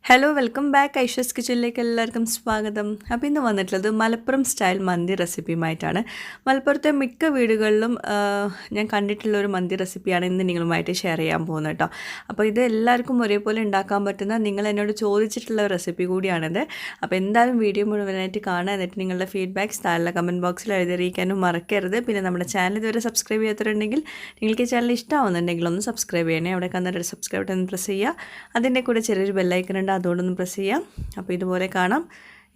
Hello welcome back Aisha's കിച്ചണിലേക്ക് എല്ലാവർക്കും സ്വാഗതം. അപ്പോൾ ഇന്ന് വന്നിട്ടുള്ളത് മലപ്പുറം സ്റ്റൈൽ മന്തി റെസിപ്പിയുമായിട്ടാണ്. മലപ്പുറത്തെ മിക്ക വീടുകളിലും ഞാൻ കണ്ടിട്ടുള്ള ഒരു മന്തി റെസിപ്പിയാണ് ഇന്ന് നിങ്ങളുമായിട്ട് ഷെയർ ചെയ്യാൻ പോകുന്നത് കേട്ടോ. അപ്പോൾ ഇത് എല്ലാവർക്കും ഒരേപോലെ ഉണ്ടാക്കാൻ പറ്റുന്ന നിങ്ങൾ എന്നോട് ചോദിച്ചിട്ടുള്ള റെസിപ്പി കൂടിയാണിത്. അപ്പോൾ എന്തായാലും വീഡിയോ മുഴുവനായിട്ട് കാണുക, എന്നിട്ട് നിങ്ങളുടെ ഫീഡ്ബാക്ക്സ് താഴെ കമൻറ്റ് ബോക്സിൽ എഴുതിയിരിക്കാനും മറക്കരുത്. പിന്നെ നമ്മുടെ ചാനൽ ഇതുവരെ സബ്സ്ക്രൈബ് ചെയ്യാത്തവരുണ്ടെങ്കിൽ നിങ്ങൾക്ക് ഈ ചാനൽ ഇഷ്ടമാവുന്നുണ്ടെങ്കിൽ ഒന്ന് സബ്സ്ക്രൈബ് ചെയ്യണേ. അവിടെ കന്നിട്ട് സബ്സ്ക്രൈബ് ബട്ടൺ പ്രസ് ചെയ്യുക. അതിൻ്റെ കൂടെ ചെറിയൊരു ബെല്ലൈക്കൺ ഉണ്ട്, അതുകൊണ്ടൊന്ന് പ്രസ് ചെയ്യാം. അപ്പോൾ ഇതുപോലെ കാണാം,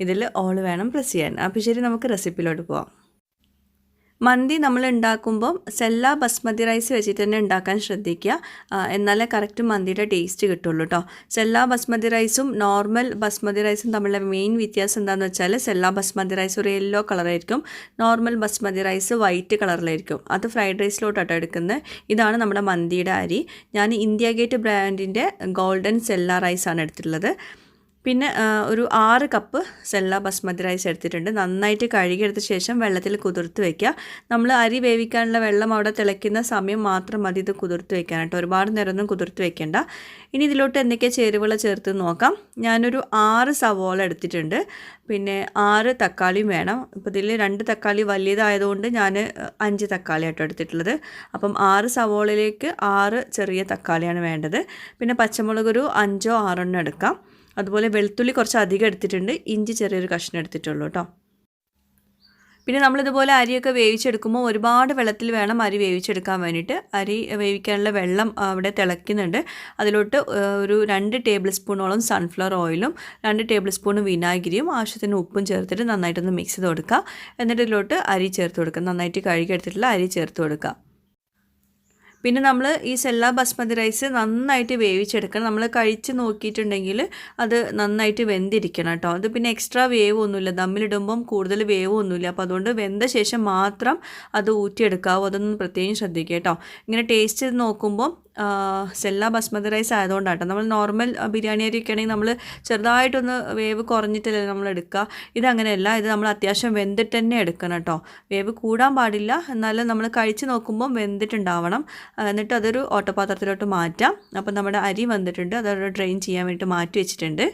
ഇതിൽ ഓൾ വേണം പ്രസ് ചെയ്യാൻ. അപ്പോൾ ശരി, നമുക്ക് റെസിപ്പിയിലോട്ട് പോവാം. മന്തി നമ്മൾ ഉണ്ടാക്കുമ്പം സെല്ല ബസ്മതി റൈസ് വെച്ചിട്ട് തന്നെ ഉണ്ടാക്കാൻ ശ്രദ്ധിക്കുക, എന്നാലേ കറക്റ്റ് മന്തിയുടെ ടേസ്റ്റ് കിട്ടുള്ളൂ കേട്ടോ. സെല്ല ബസ്മതി റൈസും നോർമൽ ബസ്മതി റൈസും തമ്മിലുള്ള മെയിൻ വ്യത്യാസം എന്താണെന്ന് വെച്ചാൽ, സെല്ല ബസ്മതി റൈസ് ഒരു യെല്ലോ കളറായിരിക്കും, നോർമൽ ബസ്മതി റൈസ് വൈറ്റ് കളറിലായിരിക്കും. അത് ഫ്രൈഡ് റൈസിലോട്ടാണ് എടുക്കുന്നത്. ഇതാണ് നമ്മുടെ മന്തിയുടെ അരി. ഞാൻ ഇന്ത്യ ഗേറ്റ് ബ്രാൻഡിൻ്റെ ഗോൾഡൻ സെല്ല റൈസാണ് എടുത്തിട്ടുള്ളത്. പിന്നെ ഒരു 6 കപ്പ് സെല്ല ബസ്മതി റൈസ് എടുത്തിട്ടുണ്ട്. നന്നായിട്ട് കഴുകിയെടുത്ത ശേഷം വെള്ളത്തിൽ കുതിർത്ത് വയ്ക്കുക. നമ്മൾ അരി വേവിക്കാനുള്ള വെള്ളം അവിടെ തിളയ്ക്കുന്ന സമയം മാത്രം മതി ഇത് കുതിർത്ത് വയ്ക്കാൻ കേട്ടോ. ഒരുപാട് നേരമൊന്നും കുതിർത്ത് വയ്ക്കേണ്ട. ഇനി ഇതിലോട്ട് എന്തൊക്കെ ചേരുവകൾ ചേർത്ത് നോക്കാം. ഞാനൊരു 6 സവോള എടുത്തിട്ടുണ്ട്. പിന്നെ 6 തക്കാളിയും വേണം. ഇപ്പോൾ ഇതിൽ 2 തക്കാളി വലിയതായതുകൊണ്ട് ഞാൻ 5 തക്കാളിയായിട്ടോ എടുത്തിട്ടുള്ളത്. അപ്പം 6 സവോളയിലേക്ക് 6 ചെറിയ തക്കാളിയാണ് വേണ്ടത്. പിന്നെ പച്ചമുളക് ഒരു 5ഓ 6 എടുക്കാം. അതുപോലെ വെളുത്തുള്ളി കുറച്ച് അധികം എടുത്തിട്ടുണ്ട്. ഇഞ്ചി ചെറിയൊരു കഷ്ണം എടുത്തിട്ടുള്ളൂ കേട്ടോ. പിന്നെ നമ്മളിതുപോലെ അരിയൊക്കെ വേവിച്ചെടുക്കുമ്പോൾ ഒരുപാട് വെള്ളത്തിൽ വേണം അരി വേവിച്ചെടുക്കാൻ വേണ്ടിയിട്ട്. അരി വേവിക്കാനുള്ള വെള്ളം അവിടെ തിളയ്ക്കുന്നുണ്ട്. അതിലോട്ട് ഒരു 2 ടേബിൾ സ്പൂണോളം സൺഫ്ലവർ ഓയിലും 2 ടേബിൾ സ്പൂൺ വിനാഗിരിയും ആവശ്യത്തിന് ഉപ്പും ചേർത്തിട്ട് നന്നായിട്ടൊന്ന് മിക്സ് ചെയ്ത് കൊടുക്കുക. എന്നിട്ട് ഇതിലോട്ട് അരി ചേർത്ത് കൊടുക്കുക. നന്നായിട്ട് കഴുകിയെടുത്തിട്ടുള്ള അരി ചേർത്ത് കൊടുക്കുക. പിന്നെ നമ്മൾ ഈ സെല്ല ബസ്മതി റൈസ് നന്നായിട്ട് വേവിച്ചെടുക്കണം. നമ്മൾ കഴിച്ച് നോക്കിയിട്ടുണ്ടെങ്കിൽ അത് നന്നായിട്ട് വെന്തിരിക്കണം കേട്ടോ. അത് പിന്നെ എക്സ്ട്രാ വേവൊന്നുമില്ല, ദമ്മിലിടുമ്പം കൂടുതൽ വേവൊന്നുമില്ല. അപ്പോൾ അതുകൊണ്ട് വെന്ത ശേഷം മാത്രം അത് ഊറ്റിയെടുക്കാവൂ. അതൊന്നും പ്രത്യേകം ശ്രദ്ധിക്കുക കേട്ടോ. ഇങ്ങനെ ടേസ്റ്റ് ചെയ്ത് നോക്കുമ്പോൾ സെല്ല ബസ്മതി റൈസ് ആയതുകൊണ്ടാട്ടോ. നമ്മൾ നോർമൽ ബിരിയാണി അരിയൊക്കെ ആണെങ്കിൽ നമ്മൾ ചെറുതായിട്ടൊന്ന് വേവ് കുറഞ്ഞിട്ടല്ലേ നമ്മൾ എടുക്കുക. ഇതങ്ങനെയല്ല, ഇത് നമ്മൾ അത്യാവശ്യം വെന്തിട്ട് തന്നെ എടുക്കണം കേട്ടോ. വേവ് കൂടാൻ പാടില്ല, എന്നാലും നമ്മൾ കഴിച്ച് നോക്കുമ്പം വെന്തിട്ടുണ്ടാവണം. എന്നിട്ട് അതൊരു ഓട്ടപാത്രത്തിലോട്ട് മാറ്റാം. അപ്പം നമ്മുടെ അരി വന്നിട്ടുണ്ട്, അതോടെ ഡ്രെയിൻ ചെയ്യാൻ വേണ്ടിയിട്ട് മാറ്റി വെച്ചിട്ടുണ്ട്.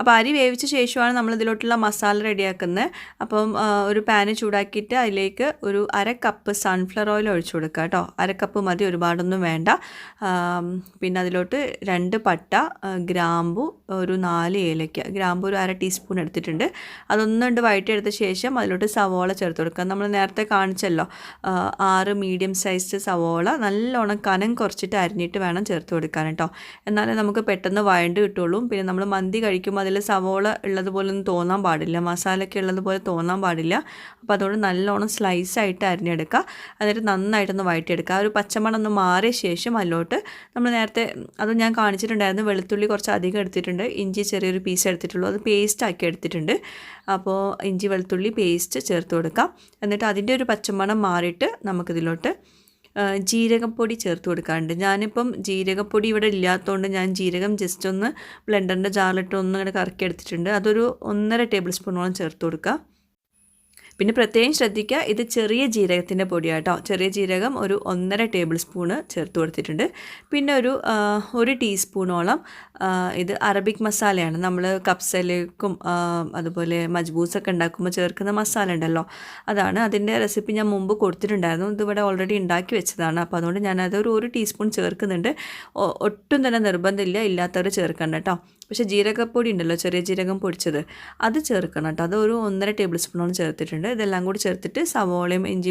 അപ്പോൾ അരി വേവിച്ച ശേഷമാണ് നമ്മളിതിലോട്ടുള്ള മസാല റെഡിയാക്കുന്നത്. അപ്പം ഒരു പാന് ചൂടാക്കിയിട്ട് അതിലേക്ക് ഒരു 1/2 കപ്പ് സൺഫ്ലവർ ഓയിൽ ഒഴിച്ചു കൊടുക്കുക കേട്ടോ. 1/2 കപ്പ് മതി, ഒരുപാടൊന്നും വേണ്ട. പിന്നെ അതിലോട്ട് 2 പട്ട, ഗ്രാമ്പു ഒരു 4 ഏലയ്ക്ക, ഗ്രാമ്പു ഒരു 1/2 ടീസ്പൂൺ എടുത്തിട്ടുണ്ട്. അതൊന്നുകൊണ്ട് വഴറ്റിയെടുത്ത ശേഷം അതിലോട്ട് സവോള ചേർത്ത് കൊടുക്കുക. നമ്മൾ നേരത്തെ കാണിച്ചല്ലോ, 6 മീഡിയം സൈസ് സവോള നല്ലോണം കനം കുറച്ചിട്ട് അരിഞ്ഞിട്ട് വേണം ചേർത്ത് കൊടുക്കാൻ കേട്ടോ. എന്നാലേ നമുക്ക് പെട്ടെന്ന് വഴണ്ട് കിട്ടുള്ളൂ. പിന്നെ നമ്മൾ മന്തി കഴിക്കുമ്പോൾ അതിൽ സവോള ഉള്ളതുപോലൊന്നും തോന്നാൻ പാടില്ല, മസാലയൊക്കെ ഉള്ളതുപോലെ തോന്നാൻ പാടില്ല. അപ്പോൾ അതുകൊണ്ട് നല്ലോണം സ്ലൈസായിട്ട് അരിഞ്ഞെടുക്കുക. എന്നിട്ട് നന്നായിട്ടൊന്ന് വഴറ്റിയെടുക്കുക. ഒരു പച്ചമണം ഒന്ന് മാറിയ ശേഷം അതിലോട്ട് നമ്മൾ നേരത്തെ അത് ഞാൻ കാണിച്ചിട്ടുണ്ടായിരുന്നു, വെളുത്തുള്ളി കുറച്ച് അധികം എടുത്തിട്ടുണ്ട്, ഇഞ്ചി ചെറിയൊരു പീസ് എടുത്തിട്ടുള്ളൂ, അത് പേസ്റ്റ് ആക്കി എടുത്തിട്ടുണ്ട്. അപ്പോൾ ഇഞ്ചി വെളുത്തുള്ളി പേസ്റ്റ് ചേർത്ത് കൊടുക്കാം. എന്നിട്ട് അതിൻ്റെ ഒരു പച്ചമണം മാറിയിട്ട് നമുക്കിതിലോട്ട് ജീരകപ്പൊടി ചേർത്ത് കൊടുക്കാറുണ്ട്. ഞാനിപ്പം ജീരകപ്പൊടി ഇവിടെ ഇല്ലാത്തതുകൊണ്ട് ഞാൻ ജീരകം ജസ്റ്റ് ഒന്ന് ബ്ലെൻഡറിൻ്റെ ജാറിലിട്ട് ഒന്ന് ഇങ്ങനെ കറക്കി എടുത്തിട്ടുണ്ട്. അതൊരു 1.5 ടേബിൾ സ്പൂണോളം ചേർത്ത് കൊടുക്കുക. പിന്നെ പ്രത്യേകം ശ്രദ്ധിക്കുക, ഇത് ചെറിയ ജീരകത്തിൻ്റെ പൊടിയാണ് കേട്ടോ. ചെറിയ ജീരകം ഒരു 1.5 ടേബിൾ സ്പൂണ് ചേർത്ത് കൊടുത്തിട്ടുണ്ട്. പിന്നെ ഒരു ടീസ്പൂണോളം ഇത് അറബിക് മസാലയാണ്. നമ്മൾ കപ്സലേക്കും അതുപോലെ മജ്ബൂസൊക്കെ ഉണ്ടാക്കുമ്പോൾ ചേർക്കുന്ന മസാല ഉണ്ടല്ലോ, അതാണ്. അതിൻ്റെ റെസിപ്പി ഞാൻ മുമ്പ് കൊടുത്തിട്ടുണ്ടായിരുന്നു. ഇതിവിടെ ഓൾറെഡി ഉണ്ടാക്കി വെച്ചതാണ്. അപ്പോൾ അതുകൊണ്ട് ഞാനത് ഒരു ടീസ്പൂൺ ചേർക്കുന്നുണ്ട്. ഒട്ടും തന്നെ നിർബന്ധമില്ല, ഇല്ലാത്തവർ ചേർക്കണ്ട കേട്ടോ. പക്ഷേ ജീരകപ്പൊടി ഉണ്ടല്ലോ, ചെറിയ ജീരകം പൊടിച്ചത്, അത് ചേർക്കണം കേട്ടോ. അത് ഒരു 1.5 ടേബിൾ സ്പൂണോളം ചേർത്തിട്ടുണ്ട്. ഇതെല്ലാം കൂടി ചേർത്തിട്ട് സവോളയും ഇഞ്ചി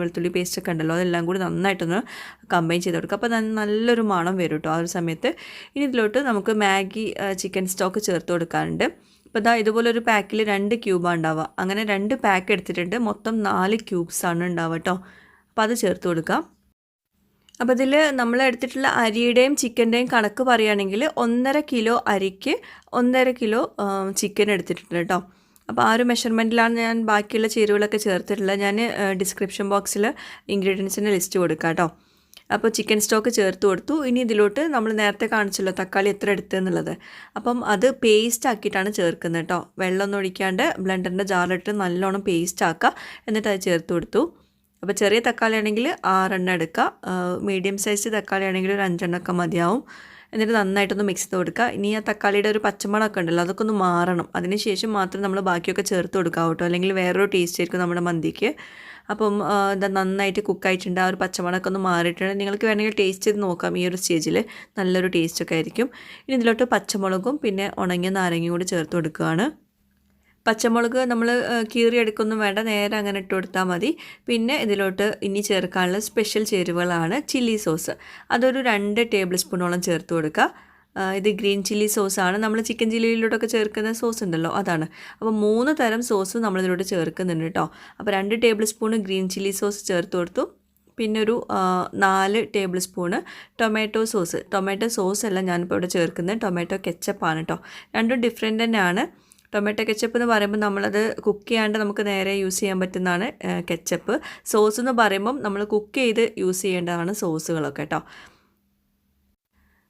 വെളുത്തുള്ളി പേസ്റ്റൊക്കെ ഉണ്ടല്ലോ, അതെല്ലാം കൂടി നന്നായിട്ടൊന്ന് കമ്പൈൻ ചെയ്ത് കൊടുക്കുക. അപ്പോൾ നല്ലൊരു മണം വരും കേട്ടോ ആ ഒരു സമയത്ത്. ഇനി ഇതിലോട്ട് നമുക്ക് മാഗി ചിക്കൻ സ്റ്റോക്ക് ചേർത്ത് കൊടുക്കാറുണ്ട്. അപ്പോൾ ഇതുപോലെ ഒരു പാക്കിൽ 2 ക്യൂബാണ് ഉണ്ടാവുക. അങ്ങനെ 2 പാക്ക് എടുത്തിട്ടുണ്ട്. മൊത്തം 4 ക്യൂബ്സാണ് ഉണ്ടാവുക കേട്ടോ. അപ്പോൾ അത് ചേർത്ത് കൊടുക്കാം. അപ്പോൾ ഇതിൽ നമ്മൾ എടുത്തിട്ടുള്ള അരിയുടെയും ചിക്കൻ്റെയും കണക്ക് പറയുകയാണെങ്കിൽ 1.5 കിലോ അരിക്ക് 1.5 കിലോ ചിക്കൻ എടുത്തിട്ടുണ്ട് കേട്ടോ. അപ്പോൾ ആ ഒരു മെഷർമെൻറ്റിലാണ് ഞാൻ ബാക്കിയുള്ള ചേരുവകളൊക്കെ ചേർത്തിട്ടുള്ളത്. ഞാൻ ഡിസ്ക്രിപ്ഷൻ ബോക്സിൽ ഇൻഗ്രീഡിയൻസിൻ്റെ ലിസ്റ്റ് കൊടുക്കാം കേട്ടോ. അപ്പോൾ ചിക്കൻ സ്റ്റോക്ക് ചേർത്ത് കൊടുത്തു. ഇനി ഇതിലോട്ട് നമ്മൾ നേരത്തെ കാണിച്ചല്ലോ തക്കാളി എത്ര എടുത്തെന്നുള്ളത്, അപ്പം അത് പേസ്റ്റ് ആക്കിയിട്ടാണ് ചേർക്കുന്നത് കേട്ടോ. വെള്ളമൊന്നും ഒഴിക്കാണ്ട് ബ്ലെൻഡറിൻ്റെ ജാറിലിട്ട് നല്ലോണം പേസ്റ്റ് ആക്കുക. എന്നിട്ട് അത് ചേർത്ത് കൊടുത്തു. അപ്പോൾ ചെറിയ തക്കാളി ആണെങ്കിൽ 6 എടുക്കുക, മീഡിയം സൈസ് തക്കാളി ആണെങ്കിൽ ഒരു 5 മതിയാവും. എന്നിട്ട് നന്നായിട്ടൊന്ന് മിക്സ് ചെയ്ത് കൊടുക്കുക. ഇനി ആ തക്കാളിയുടെ ഒരു പച്ചമണമൊക്കെ ഉണ്ടല്ലോ അതൊക്കെ ഒന്ന് മാറണം. അതിന് ശേഷം മാത്രം നമ്മൾ ബാക്കിയൊക്കെ ചേർത്ത് കൊടുക്കുക കേട്ടോ, അല്ലെങ്കിൽ വേറൊരു ടേസ്റ്റ് ആയിരിക്കും നമ്മുടെ മന്തിക്ക്. അപ്പം ഇത് നന്നായിട്ട് കുക്കായിട്ടുണ്ട്. ആ ഒരു പച്ചമണമൊക്കെ ഒന്ന് മാറിയിട്ടുണ്ട്. നിങ്ങൾക്ക് വേണമെങ്കിൽ ടേസ്റ്റ് ചെയ്ത് നോക്കാം. ഈ ഒരു സ്റ്റേജിൽ നല്ലൊരു ടേസ്റ്റൊക്കെ ആയിരിക്കും. ഇനി ഇതിലോട്ട് പച്ചമുളകും പിന്നെ ഉണങ്ങിയ നാരങ്ങയും കൂടി ചേർത്ത് കൊടുക്കുകയാണ്. പച്ചമുളക് നമ്മൾ കീറിയെടുക്കൊന്നും വേണ്ട, നേരെ അങ്ങനെ ഇട്ട് കൊടുത്താൽ മതി. പിന്നെ ഇതിലോട്ട് ഇനി ചേർക്കാനുള്ള സ്പെഷ്യൽ ചേരുവകളാണ് ചില്ലി സോസ്. അതൊരു 2 ടേബിൾ സ്പൂണോളം ചേർത്ത് കൊടുക്കുക. ഇത് ഗ്രീൻ ചില്ലി സോസാണ്. നമ്മൾ ചിക്കൻ ചില്ലിയിലോട്ടൊക്കെ ചേർക്കുന്ന സോസ് ഉണ്ടല്ലോ അതാണ്. അപ്പോൾ 3 തരം സോസ് നമ്മളിതിലോട്ട് ചേർക്കുന്നുണ്ട് കേട്ടോ. അപ്പോൾ 2 table spoon green chilli sauce ചേർത്ത് കൊടുത്തു. പിന്നെ ഒരു 4 table spoon tomato sauce. Tomato sauce അല്ല ഞാനിപ്പോൾ ഇവിടെ ചേർക്കുന്നത്, ടൊമാറ്റോ കെച്ചപ്പാണ് കേട്ടോ. രണ്ടും ഡിഫറെൻ്റ് തന്നെയാണ്. ടൊമാറ്റോ കെച്ചപ്പ് എന്ന് പറയുമ്പോൾ നമ്മളത് കുക്ക് ചെയ്യാണ്ട് നമുക്ക് നേരെ യൂസ് ചെയ്യാൻ പറ്റുന്നതാണ് കെച്ചപ്പ്. സോസ് എന്ന് പറയുമ്പം നമ്മൾ കുക്ക് ചെയ്ത് യൂസ് ചെയ്യേണ്ടതാണ് സോസുകളൊക്കെ കേട്ടോ.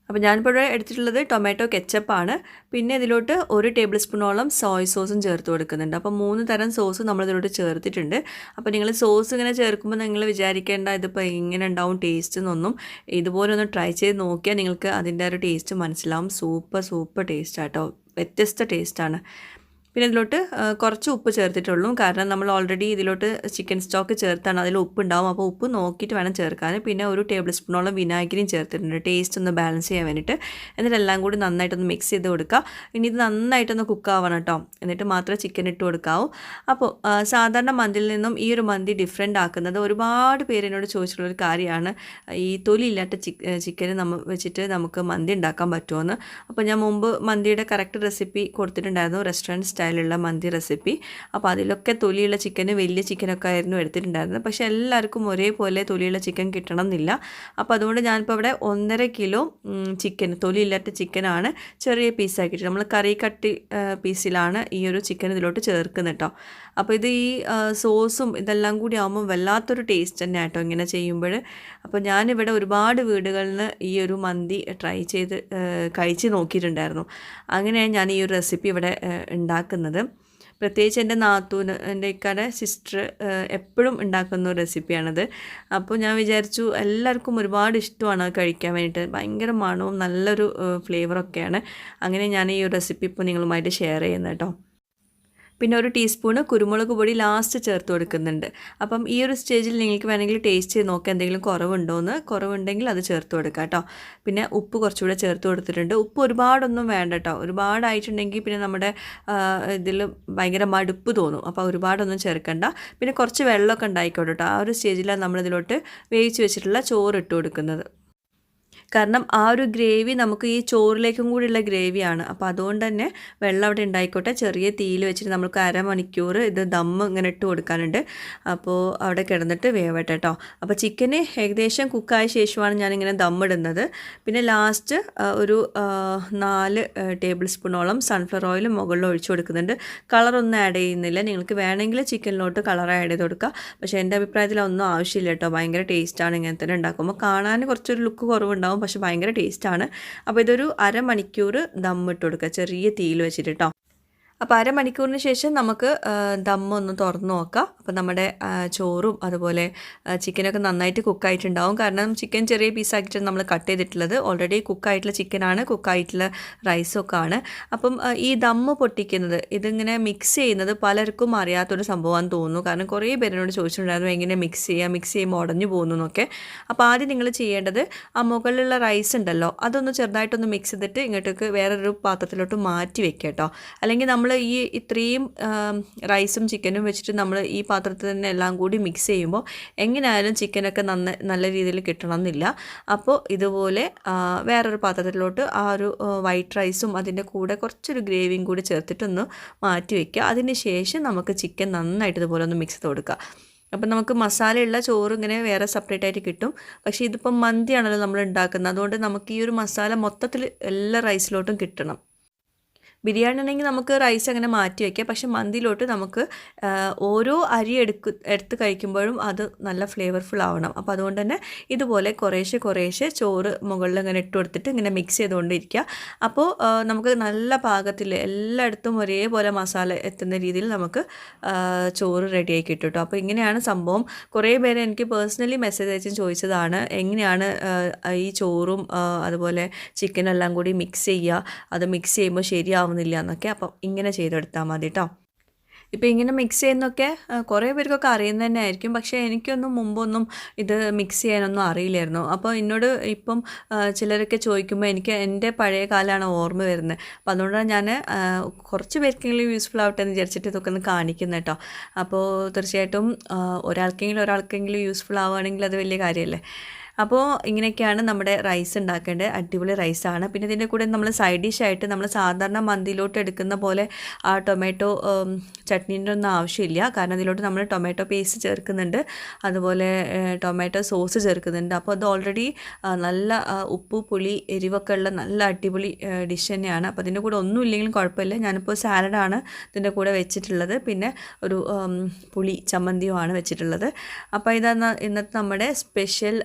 അപ്പോൾ ഞാനിപ്പോൾ ഇവിടെ എടുത്തിട്ടുള്ളത് ടൊമാറ്റോ കെച്ചപ്പാണ്. പിന്നെ ഇതിലോട്ട് 1 ടേബിൾ സ്പൂണോളം സോയ് സോസും ചേർത്ത് കൊടുക്കുന്നുണ്ട്. അപ്പോൾ 3 തരം സോസ് നമ്മളിതിലോട്ട് ചേർത്തിട്ടുണ്ട്. അപ്പോൾ നിങ്ങൾ സോസ് ഇങ്ങനെ ചേർക്കുമ്പോൾ നിങ്ങൾ വിചാരിക്കേണ്ട ഇതിപ്പോൾ എങ്ങനെ ഉണ്ടാവും ടേസ്റ്റ് എന്നൊന്നും. ഇതുപോലെ ഒന്ന് ട്രൈ ചെയ്ത് നോക്കിയാൽ നിങ്ങൾക്ക് അതിൻ്റെ ഒരു ടേസ്റ്റ് മനസ്സിലാവും. സൂപ്പർ ടേസ്റ്റാണ് കേട്ടോ, വ്യത്യസ്ത ടേസ്റ്റാണ്. പിന്നെ ഇതിലോട്ട് കുറച്ച് ഉപ്പ് ചേർത്തിട്ടുള്ളൂ, കാരണം നമ്മൾ ഓൾറെഡി ഇതിലോട്ട് ചിക്കൻ സ്റ്റോക്ക് ചേർത്താണ്, അതിൽ ഉപ്പ് ഉണ്ടാവും. അപ്പോൾ ഉപ്പ് നോക്കിയിട്ട് വേണം ചേർക്കാൻ. പിന്നെ 1 ടേബിൾ സ്പൂണോളം വിനാഗിരിയും ചേർത്തിട്ടുണ്ട്, ടേസ്റ്റ് ഒന്ന് ബാലൻസ് ചെയ്യാൻ വേണ്ടിയിട്ട്. എന്നിട്ട് എല്ലാം കൂടി നന്നായിട്ടൊന്ന് മിക്സ് ചെയ്ത് കൊടുക്കുക. ഇനി ഇത് നന്നായിട്ടൊന്ന് കുക്കാവണം കേട്ടോ, എന്നിട്ട് മാത്രമേ ചിക്കൻ ഇട്ട് കൊടുക്കാവൂ. അപ്പോൾ സാധാരണ മന്തിയിൽ നിന്നും ഈ ഒരു മന്തി ഡിഫറെൻ്റ് ആക്കുന്നത്, ഒരുപാട് പേര് എന്നോട് ചോദിച്ചിട്ടുള്ളൊരു കാര്യമാണ് ഈ തൊലിയില്ലാത്ത ചിക്കൻ വെച്ചിട്ട് നമുക്ക് മന്തി ഉണ്ടാക്കാൻ പറ്റുമോ. അപ്പോൾ ഞാൻ മുമ്പ് മന്തിയുടെ കറക്റ്റ് റെസിപ്പി കൊടുത്തിട്ടുണ്ടായിരുന്നു, റെസ്റ്റോറൻറ്റ് സ്റ്റൈലുള്ള മന്തി റെസിപ്പി. അപ്പോൾ അതിലൊക്കെ തൊലിയുള്ള ചിക്കന്, വലിയ ചിക്കനൊക്കെ ആയിരുന്നു എടുത്തിട്ടുണ്ടായിരുന്നത്. പക്ഷേ എല്ലാവർക്കും ഒരേപോലെ തൊലിയുള്ള ചിക്കൻ കിട്ടണം എന്നില്ല. അപ്പോൾ അതുകൊണ്ട് ഞാനിപ്പോൾ ഇവിടെ 1.5 കിലോ ചിക്കൻ, തൊലിയില്ലാത്ത ചിക്കനാണ് ചെറിയ പീസാക്കിയിട്ട്, നമ്മൾ കറി കട്ടി പീസിലാണ് ഈ ഒരു ചിക്കൻ ഇതിലോട്ട് ചേർക്കുന്നത് കേട്ടോ. അപ്പോൾ ഇത് ഈ സോസും ഇതെല്ലാം കൂടി ആകുമ്പോൾ വല്ലാത്തൊരു ടേസ്റ്റ് തന്നെ കേട്ടോ ഇങ്ങനെ ചെയ്യുമ്പോൾ. അപ്പോൾ ഞാനിവിടെ ഒരുപാട് വീടുകളിൽ നിന്ന് ഈ ഒരു മന്തി ട്രൈ ചെയ്ത് കഴിച്ച് നോക്കിയിട്ടുണ്ടായിരുന്നു. അങ്ങനെയാണ് ഞാൻ ഈ ഒരു റെസിപ്പി ഇവിടെ ഉണ്ടാക്കുന്നത്. പ്രത്യേകിച്ച് എൻ്റെ നാത്തൂന്, എൻ്റെ ഇക്കാടെ സിസ്റ്റർ എപ്പോഴും ഉണ്ടാക്കുന്ന ഒരു റെസിപ്പിയാണത്. അപ്പോൾ ഞാൻ വിചാരിച്ചു എല്ലാവർക്കും ഒരുപാട് ഇഷ്ടമാണ് കഴിക്കാൻ വേണ്ടിയിട്ട്. ഭയങ്കര മണവും നല്ലൊരു ഫ്ലേവറൊക്കെയാണ്. അങ്ങനെ ഞാൻ ഈ ഒരു റെസിപ്പി ഇപ്പോൾ നിങ്ങളുമായിട്ട് ഷെയർ ചെയ്യുന്നത് കേട്ടോ. പിന്നെ 1 ടീസ്പൂണ് കുരുമുളക് പൊടി ലാസ്റ്റ് ചേർത്ത് കൊടുക്കുന്നുണ്ട്. അപ്പം ഈ ഒരു സ്റ്റേജിൽ നിങ്ങൾക്ക് വേണമെങ്കിൽ ടേസ്റ്റ് ചെയ്ത് നോക്കുക എന്തെങ്കിലും കുറവുണ്ടെങ്കിൽ അത് ചേർത്ത് കൊടുക്കുക കേട്ടോ. പിന്നെ ഉപ്പ് കുറച്ചുകൂടെ ചേർത്ത് കൊടുത്തിട്ടുണ്ട്. ഉപ്പ് ഒരുപാടൊന്നും വേണ്ട കേട്ടോ, ഒരുപാടായിട്ടുണ്ടെങ്കിൽ പിന്നെ നമ്മുടെ ഇതിൽ ഭയങ്കര മടുപ്പ് തോന്നും. അപ്പോൾ ഒരുപാടൊന്നും ചേർക്കണ്ട. പിന്നെ കുറച്ച് വെള്ളമൊക്കെ ഉണ്ടായിക്കോട്ടെ കേട്ടോ. ആ ഒരു സ്റ്റേജിലാണ് നമ്മളിതിലോട്ട് വേവിച്ച് വെച്ചിട്ടുള്ള ചോറ് ഇട്ട് കൊടുക്കുന്നത്. കാരണം ആ ഒരു ഗ്രേവി നമുക്ക് ഈ ചോറിലേക്കും കൂടിയുള്ള ഗ്രേവിയാണ്. അപ്പോൾ അതുകൊണ്ട് തന്നെ വെള്ളം അവിടെ ഉണ്ടായിക്കോട്ടെ. ചെറിയ തീയിൽ വെച്ചിട്ട് നമുക്ക് 1/2 മണിക്കൂർ ഇത് ദമ്മ് ഇങ്ങനെ ഇട്ട് കൊടുക്കാനുണ്ട്. അപ്പോൾ അവിടെ കിടന്നിട്ട് വേവട്ടെ കേട്ടോ. അപ്പോൾ ചിക്കന് ഏകദേശം കുക്കായ ശേഷമാണ് ഞാനിങ്ങനെ ദമ്മിടുന്നത്. പിന്നെ ലാസ്റ്റ് ഒരു 4 ടേബിൾ സ്പൂണോളം സൺഫ്ലവർ ഓയിൽ മുകളിൽ ഒഴിച്ചു കൊടുക്കുന്നുണ്ട്. കളറൊന്നും ആഡ് ചെയ്യുന്നില്ല. നിങ്ങൾക്ക് വേണമെങ്കിൽ ചിക്കനിലോട്ട് കളർ ആഡ് ചെയ്ത് കൊടുക്കുക. പക്ഷേ എൻ്റെ അഭിപ്രായത്തിൽ ഒന്നും ആവശ്യമില്ല കേട്ടോ. ഭയങ്കര ടേസ്റ്റാണ് ഇങ്ങനെ തന്നെ ഉണ്ടാക്കുമ്പോൾ. കാണാൻ കുറച്ചൊരു ലുക്ക് കുറവുണ്ടാവും, പക്ഷെ ഭയങ്കര ടേസ്റ്റാണ്. അപ്പോൾ ഇതൊരു 1/2 മണിക്കൂർ ദമ്മിട്ട് കൊടുക്കുക ചെറിയ തീയിൽ വെച്ചിട്ട് കേട്ടോ. അപ്പോൾ 1/2 മണിക്കൂറിന് ശേഷം നമുക്ക് ദമ്മൊന്ന് തുറന്ന് നോക്കാം. അപ്പോൾ നമ്മുടെ ചോറും അതുപോലെ ചിക്കനൊക്കെ നന്നായിട്ട് കുക്കായിട്ടുണ്ടാവും. കാരണം ചിക്കൻ ചെറിയ പീസാക്കിയിട്ടാണ് നമ്മൾ കട്ട് ചെയ്തിട്ടുള്ളത്. ഓൾറെഡി കുക്കായിട്ടുള്ള ചിക്കനാണ്, കുക്കായിട്ടുള്ള റൈസൊക്കെ ആണ്. അപ്പം ഈ ദമ്മ് പൊട്ടിക്കുന്നത്, ഇതിങ്ങനെ മിക്സ് ചെയ്യുന്നത് പലർക്കും അറിയാത്തൊരു സംഭവമാണെന്ന് തോന്നുന്നു. കാരണം കുറേ പേരോട് ചോദിച്ചിട്ടുണ്ടായിരുന്നു എങ്ങനെ മിക്സ് ചെയ്യുമ്പോൾ ഉടഞ്ഞു പോകുന്നു എന്നൊക്കെ. അപ്പോൾ ആദ്യം നിങ്ങൾ ചെയ്യേണ്ടത് ആ മുകളിലുള്ള റൈസ് ഉണ്ടല്ലോ അതൊന്ന് ചെറുതായിട്ടൊന്ന് മിക്സ് ചെയ്തിട്ട് ഇങ്ങോട്ടേക്ക് വേറൊരു പാത്രത്തിലോട്ട് മാറ്റി വെക്കുക കേട്ടോ. അല്ലെങ്കിൽ നമ്മൾ ഈ ഇത്രയും റൈസും ചിക്കനും വെച്ചിട്ട് നമ്മൾ ഈ പാത്രത്തിൽ തന്നെ എല്ലാം കൂടി മിക്സ് ചെയ്യുമ്പോൾ എങ്ങനെയായാലും ചിക്കനൊക്കെ നല്ല രീതിയിൽ കിട്ടണം എന്നില്ല. അപ്പോൾ ഇതുപോലെ വേറൊരു പാത്രത്തിലോട്ട് ആ ഒരു വൈറ്റ് റൈസും അതിൻ്റെ കൂടെ കുറച്ചൊരു ഗ്രേവിയും കൂടി ചേർത്തിട്ടൊന്ന് മാറ്റി വയ്ക്കുക. അതിന് ശേഷം നമുക്ക് ചിക്കൻ നന്നായിട്ട് ഇതുപോലെ ഒന്ന് മിക്സ് ചെയ്ത് കൊടുക്കുക. അപ്പം നമുക്ക് മസാലയുള്ള ചോറ് ഇങ്ങനെ വേറെ സെപ്പറേറ്റ് ആയിട്ട് കിട്ടും. പക്ഷേ ഇതിപ്പം മന്തിയാണല്ലോ നമ്മൾ ഉണ്ടാക്കുന്നത്, അതുകൊണ്ട് നമുക്ക് ഈ ഒരു മസാല മൊത്തത്തിൽ എല്ലാ റൈസിലോട്ടും കിട്ടണം. ബിരിയാണി ആണെങ്കിൽ നമുക്ക് റൈസ് അങ്ങനെ മാറ്റി വയ്ക്കാം. പക്ഷേ മന്തിയിലോട്ട് നമുക്ക് ഓരോ അരി എടുത്ത് കഴിക്കുമ്പോഴും അത് നല്ല ഫ്ലേവർഫുൾ ആവണം. അപ്പോൾ അതുകൊണ്ട് തന്നെ ഇതുപോലെ കുറേശ്ശെ ചോറ് മുകളിൽ ഇങ്ങനെ ഇട്ട് കൊടുത്തിട്ട് ഇങ്ങനെ മിക്സ് ചെയ്തുകൊണ്ടിരിക്കുക. അപ്പോൾ നമുക്ക് നല്ല പാകത്തിൽ എല്ലായിടത്തും ഒരേപോലെ മസാല എത്തുന്ന രീതിയിൽ നമുക്ക് ചോറ് റെഡിയാക്കി കിട്ടും കേട്ടോ. അപ്പോൾ ഇങ്ങനെയാണ് സംഭവം. കുറേ പേര് എനിക്ക് പേഴ്സണലി മെസ്സേജ് അയച്ച് ചോദിച്ചതാണ് എങ്ങനെയാണ് ഈ ചോറും അതുപോലെ ചിക്കനെല്ലാം കൂടി മിക്സ് ചെയ്യുക, അത് മിക്സ് ചെയ്യുമ്പോൾ ശരിയാവുന്നില്ല എന്നൊക്കെ. അപ്പം ഇങ്ങനെ ചെയ്തെടുത്താൽ മതി കേട്ടോ. ഇപ്പോൾ ഇങ്ങനെ മിക്സ് ചെയ്യുന്നതൊക്കെ കുറേ പേർക്കൊക്കെ അറിയുന്നത് തന്നെ ആയിരിക്കും. പക്ഷേ എനിക്കൊന്നും മുമ്പൊന്നും ഇത് മിക്സ് ചെയ്യാനൊന്നും അറിയില്ലായിരുന്നു. അപ്പോൾ എന്നോട് ഇപ്പം ചിലരൊക്കെ ചോദിക്കുമ്പോൾ എനിക്ക് എൻ്റെ പഴയ കാലമാണ് ഓർമ്മ വരുന്നത്. അപ്പോൾ അതുകൊണ്ടാണ് ഞാൻ കുറച്ച് പേർക്കെങ്കിലും യൂസ്ഫുൾ ആവട്ടെ എന്ന് വിചാരിച്ചിട്ട് ഇതൊക്കെ ഒന്ന് കാണിക്കുന്നത് കേട്ടോ. അപ്പോൾ തീർച്ചയായിട്ടും ഒരാൾക്കെങ്കിലും യൂസ്ഫുൾ ആവുകയാണെങ്കിൽ അത് വലിയ കാര്യമല്ലേ. അപ്പോൾ ഇങ്ങനെയൊക്കെയാണ് നമ്മുടെ റൈസ് ഉണ്ടാക്കേണ്ടത്. അടിപൊളി റൈസാണ്. പിന്നെ ഇതിൻ്റെ കൂടെ നമ്മൾ സൈഡ് ഡിഷായിട്ട് നമ്മൾ സാധാരണ മന്തിയിലോട്ട് എടുക്കുന്ന പോലെ ആ ടൊമാറ്റോ ചട്നീൻ്റെ ഒന്നും ആവശ്യമില്ല. കാരണം ഇതിലോട്ട് നമ്മൾ ടൊമാറ്റോ പേസ്റ്റ് ചേർക്കുന്നുണ്ട്, അതുപോലെ ടൊമാറ്റോ സോസ് ചേർക്കുന്നുണ്ട്. അപ്പോൾ അത് ഓൾറെഡി നല്ല ഉപ്പ് പുളി എരിവൊക്കെ ഉള്ള നല്ല അടിപൊളി ഡിഷ് തന്നെയാണ്. അപ്പോൾ അതിൻ്റെ കൂടെ ഒന്നും ഇല്ലെങ്കിലും കുഴപ്പമില്ല. ഞാനിപ്പോൾ സാലഡാണ് ഇതിൻ്റെ കൂടെ വെച്ചിട്ടുള്ളത്, പിന്നെ ഒരു പുളി ചമ്മന്തിയുമാണ് വെച്ചിട്ടുള്ളത്. അപ്പോൾ ഇതാണ് ഇന്നത്തെ നമ്മുടെ സ്പെഷ്യൽ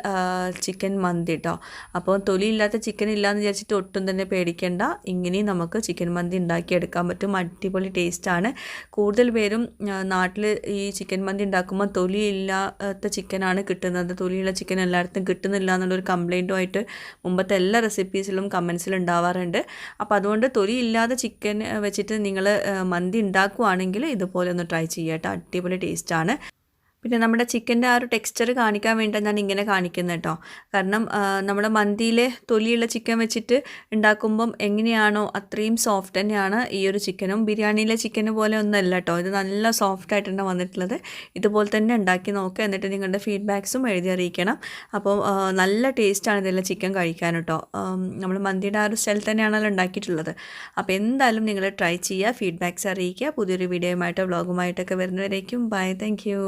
ചിക്കൻ മന്തി കേട്ടോ. അപ്പോൾ തൊലിയില്ലാത്ത ചിക്കൻ ഇല്ലയെന്ന് വിചാരിച്ചിട്ട് ഒട്ടും തന്നെ പേടിക്കേണ്ട. ഇങ്ങനെയും നമുക്ക് ചിക്കൻ മന്തി ഉണ്ടാക്കിയെടുക്കാൻ പറ്റും. അടിപൊളി ടേസ്റ്റാണ്. കൂടുതൽ പേരും നാട്ടിൽ ഈ ചിക്കൻ മന്തി ഉണ്ടാക്കുമ്പോൾ തൊലിയില്ലാത്ത ചിക്കനാണ് കിട്ടുന്നത്, തൊലിയുള്ള ചിക്കൻ എല്ലായിടത്തും കിട്ടുന്നില്ല എന്നുള്ളൊരു കംപ്ലയിൻറ്റുമായിട്ട് മുമ്പത്തെ എല്ലാ റെസിപ്പീസിലും കമൻസിൽ ഉണ്ടാവാറുണ്ട്. അപ്പോൾ അതുകൊണ്ട് തൊലിയില്ലാതെ ചിക്കൻ വെച്ചിട്ട് നിങ്ങൾ മന്തി ഉണ്ടാക്കുവാണെങ്കിൽ ഇതുപോലെ ഒന്ന് ട്രൈ ചെയ്യുക കേട്ടോ. അടിപൊളി ടേസ്റ്റാണ്. പിന്നെ നമ്മുടെ ചിക്കൻ്റെ ആ ഒരു ടെക്സ്ചർ കാണിക്കാൻ വേണ്ടിയിട്ടാണ് ഞാൻ ഇങ്ങനെ കാണിക്കുന്നത് കേട്ടോ. കാരണം നമ്മുടെ മന്തിയിലെ തൊലിയുള്ള ചിക്കൻ വെച്ചിട്ട് ഉണ്ടാക്കുമ്പം എങ്ങനെയാണോ അത്രയും സോഫ്റ്റ് തന്നെയാണ് ഈ ഒരു ചിക്കനും. ബിരിയാണിയിലെ ചിക്കന് പോലെ ഒന്നുമല്ല കേട്ടോ, ഇത് നല്ല സോഫ്റ്റ് ആയിട്ടാണ് വന്നിട്ടുള്ളത്. ഇതുപോലെ തന്നെ ഉണ്ടാക്കി നോക്കുക, എന്നിട്ട് നിങ്ങളുടെ ഫീഡ്ബാക്സും എഴുതി അറിയിക്കണം. അപ്പോൾ നല്ല ടേസ്റ്റാണ് ഇതെല്ലാം ചിക്കൻ കഴിക്കാൻ കേട്ടോ. നമ്മൾ മന്തിയുടെ ആ ഒരു സ്റ്റൈൽ തന്നെയാണല്ലോ ഉണ്ടാക്കിയിട്ടുള്ളത്. അപ്പോൾ എന്തായാലും നിങ്ങൾ ട്രൈ ചെയ്യുക, ഫീഡ്ബാക്സ് അറിയിക്കുക. പുതിയൊരു വീഡിയോയുമായിട്ടോ വ്ളോഗുമായിട്ടൊക്കെ വരുന്നവരേക്കും ബൈ. Thank you.